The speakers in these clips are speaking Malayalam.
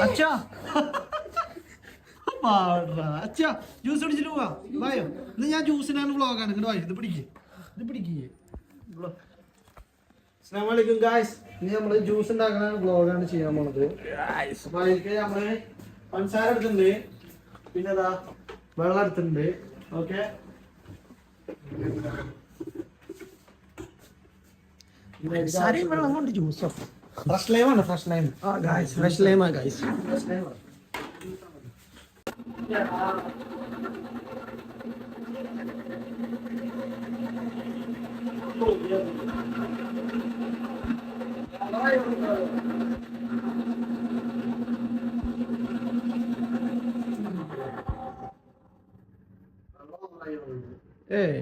അച്ഛാ അച്ഛാ ജ്യൂസ് കുടിച്ചിട്ട് പോവാ വായോ ഇന്ന് ഞാൻ ജ്യൂസിനാണ് വ്ളോഗാണ് ഇങ്ങോട്ട് വായി ഇത് പിടിക്കേ അസ്സലാമു ഗായ്സ് ഇനി നമ്മള് ജ്യൂസ് ഉണ്ടാക്കുന്ന വ്ളോഗാണ് ചെയ്യാൻ പോണത്. അപ്പൊ അതിലേക്ക് നമ്മള് പഞ്ചസാര എടുത്തിട്ടുണ്ട്, പിന്നെ അതാ വെള്ളം എടുത്തിട്ടുണ്ട്. ഓക്കെ, വെള്ളം കൊണ്ട് ജ്യൂസോ ഫ്രഷ് ലൈമാണ്. ഫ്രഷ് ലൈം ഫ്രഷ് ലൈമാ ഗായ്സ്. ഫ്രഷ് ലൈമാണ്. ഏയ്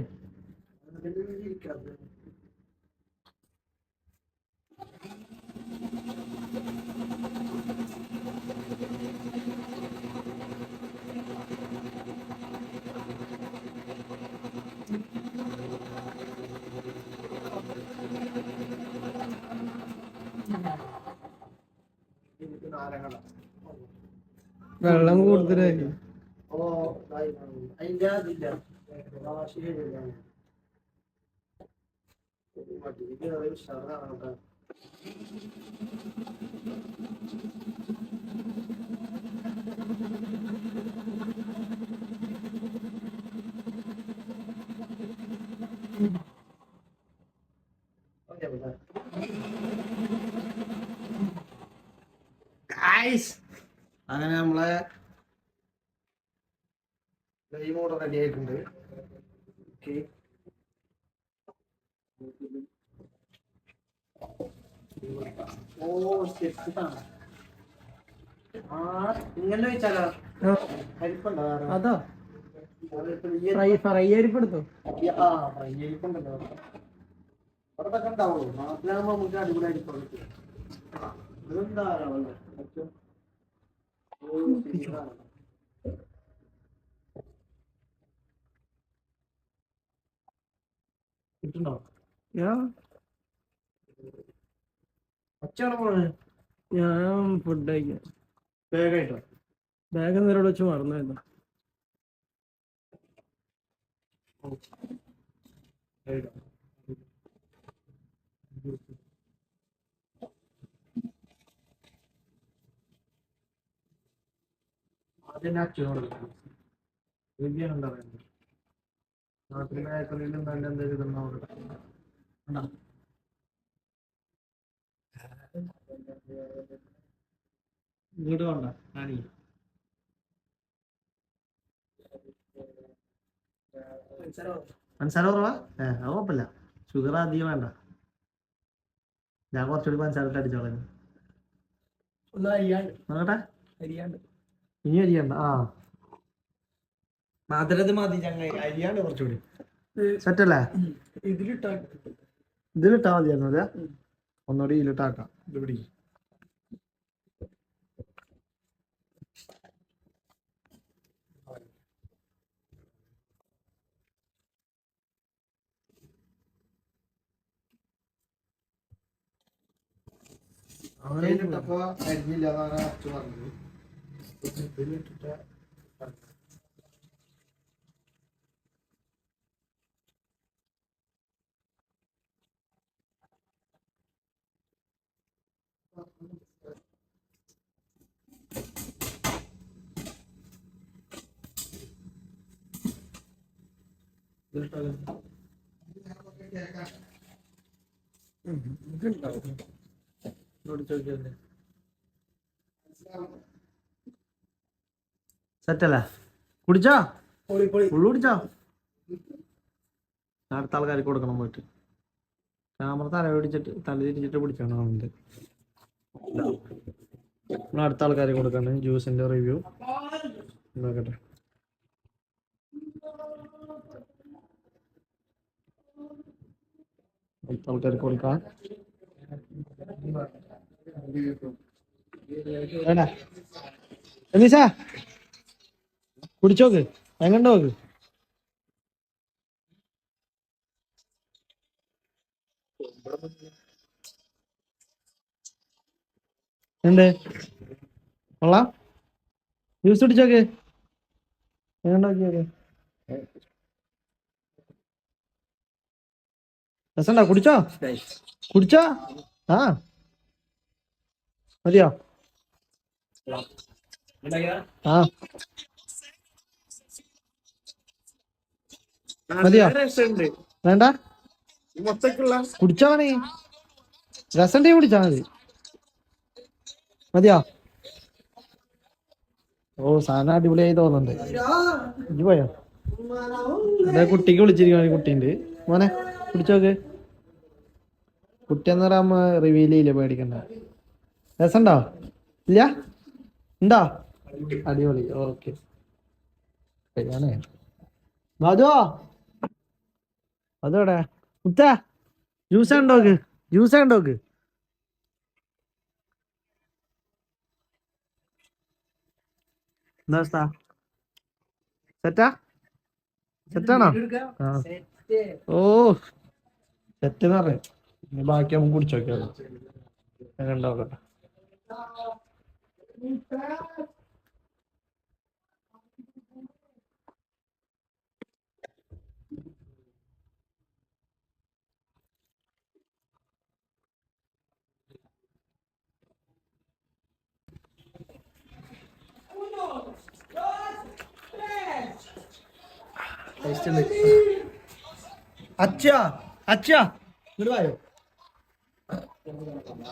വെള്ളം കൂടുതലായി. അതിന്റെ അതില്ല അങ്ങനെ നമ്മളെ ലൈവ് ഓർഡർ റെഡി ആയിട്ടുണ്ട്. ഓക്കെ, ഇങ്ങനെ വെച്ചാലോ അതോ ഫ്രൈ അരിപ്പെടുത്തോ? ഫ്രൈ അരിപ്പുണ്ടല്ലോ, അതൊക്കെ ഉണ്ടാവുള്ളൂ. നാട്ടിലാകുമ്പോ നമുക്ക് അടിപൊളി അരിപ്പുണ്ട്. ഞാൻ ഫുഡ് കഴിക്കാം. ബാഗായിട്ടോ? ബാഗ് നേരോട് വെച്ച് മറന്നായിരുന്നു. ആദ്യം അച്ഛനോട് എന്താ പറയുന്നത്? നാട്ടിലെ മേഖലയിലും നല്ല എന്തെങ്കിലും നോക്കട്ടെ. ഇങ്ങോട്ട് വേണ്ട ആണി പഞ്ചസാര കുറവാ? അത് കുഴപ്പമില്ല, ഷുഗർ അധികം വേണ്ട. ഞാൻ കുറച്ചുകൂടി പഞ്ചസാര അടിച്ചോളാം. നോക്കട്ടെ, ഇനി അരിയണ്ട. മധുരത് മതി ചങ്ങായി, അരിയാണ് കുറച്ചുകൂടി സെറ്റല്ലേ? ഇതിലിട്ടാ മതിയായിരുന്നു. അതെ, ഒന്നുകൂടി ഇതിലിട്ടാക്കാം. ഇത് പിടി. അവരിട്ടപ്പോ അരിഞ്ഞില്ലാന്നാണ് അച്ഛൻ പറഞ്ഞത്. ഇതിലിട്ടിട്ട് സെറ്റല്ലേ? കുടിച്ചോ? ഫുള്ള് കുടിച്ചോ? അടുത്ത ആൾക്കാർക്ക് കൊടുക്കണം പോയിട്ട്. ക്യാമറ തല തിരിച്ചിട്ട് പിടിച്ചാണ് അവൻ്റെ. അടുത്ത ആൾക്കാരെ കൊടുക്കാണ് ജ്യൂസിന്റെ റിവ്യൂ നോക്കട്ടെ. അടുത്ത ആൾക്കാർക്ക് കൊടുക്കാം. എന്നീസാ കുടിച്ചോക്ക്, എങ്ങണ്ടോ നോക്ക്. ഉണ്ട് കൊള്ളാം. ജ്യൂസ് കുടിച്ചോക്ക്. നോക്കിയോക്കെ രസണ്ടാ? കുടിച്ചോ കുടിച്ചോ? ആ മതിയോ? ആ മതിയോ? വേണ്ട കുടിച്ചോ നീ. രസണ്ടേ കുടിച്ചാ മതി. മതിയോ? ഓ സാധനം അടിപൊളിയായി തോന്നുന്നുണ്ട്. ഇജ്ജ് പോയോ? അതെ കുട്ടിക്ക് വിളിച്ചിരിക്കണ കുട്ടീണ്ട്. മോനെ കുടിച്ചോക്ക്. കുട്ടി എന്ന് പറയുമ്പോ റിവീൽ ചെയ്യില്ല, പേടിക്കണ്ട. രസണ്ടോ? ഇല്ല ഉണ്ടോ? അടിപൊളി. ഓക്കെ ഞാനേ അതോ അതോടെ മുത്ത ജ്യൂസ് ഉണ്ടോക്ക്. ജ്യൂസ് ഉണ്ടോക്ക്. എന്താ അവസ്ഥ? സെറ്റാ? സെറ്റാണോ? ആ ഓ സെറ്റ് പറയാം. ബാക്കി നമുക്ക് കുടിച്ചോക്കാം. ഉണ്ടാവട്ടെ. അച്ഛാ അച്ഛാ ഇങ്ങോട്ട് വായോ.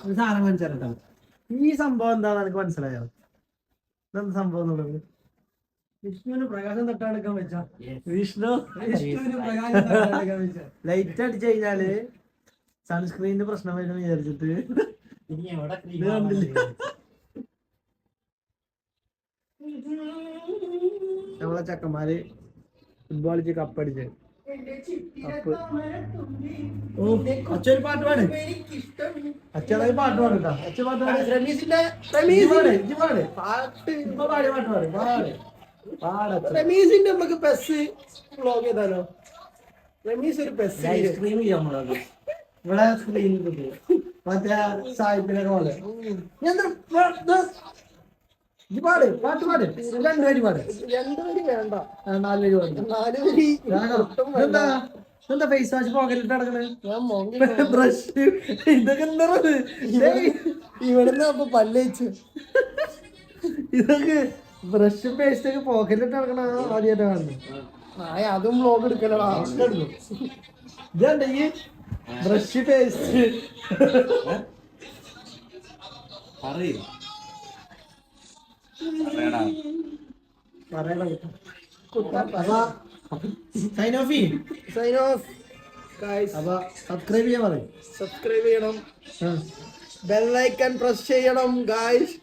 ഒരു സാധനം കാണിച്ചാലോ. ഈ സംഭവം എന്താന്ന് എനിക്ക് മനസ്സിലായോ? ഇതെന്താ സംഭവം എന്നുള്ളത്? വിഷ്ണുവിന് പ്രകാശം തട്ടാണെടുക്കാൻ വെച്ചാ വിഷ്ണുവിന് പ്രകാശം തട്ടാണെടുക്കാൻ വെച്ചാ ലൈറ്റ് അടിച്ചു കഴിഞ്ഞാല് സൺസ്ക്രീനിന്റെ പ്രശ്നം വരുന്ന വിചാരിച്ചിട്ട് ഇത് കണ്ടില്ല. നമ്മളെ ചക്കന്മാര് ഫുട്ബോൾ കളിച്ച് കപ്പടിച്ച്. അച്ഛൻ പാട്ട് പാട്. അച്ഛനൊരു പാട്ട് പാടുണ്ടാ. അച്ഛൻ പാട്ട് പാട്. റമീസിന്റെ നമുക്ക് പെസ് വ്ലോഗ് ചെയ്താലോ? റമീസ് ഒരു പെസ് സ്ട്രീം ചെയ്യാൻ ഇവിടെ സ്ക്രീനിൽ മറ്റേ സാഹിബിനൊക്കെ പോലെ. പാട് പാട്ട് പാട്. രണ്ടുപേര് പാട്. രണ്ടുപേര് വേണ്ട, 4 പേര് പാട്. 4 പേര് എന്താ എന്താ ഫേസ് വാഷ് പോക്കറ്റിട്ട് നടക്കണേ? ബ്രഷ് ഇതൊക്കെ എന്താ ഇവിടുന്ന് അപ്പൊ പല്ലേച്ച് ഇതൊക്കെ ബ്രഷും പേസ്റ്റ് ഒക്കെ പോക്കറ്റിട്ട് നടക്കണ ആദ്യമായിട്ട് കാണുന്നു. അതും വ്ലോഗ് എടുക്കലോ. ഇതണ്ട ഈ ബ്രഷ് പേസ്റ്റ് സബ്സ്ക്രൈബ് ചെയ്യാൻ പറയും. സബ്സ്ക്രൈബ് ചെയ്യണം, ബെൽ ഐക്കൺ പ്രസ് ചെയ്യണം ഗായ്സ്.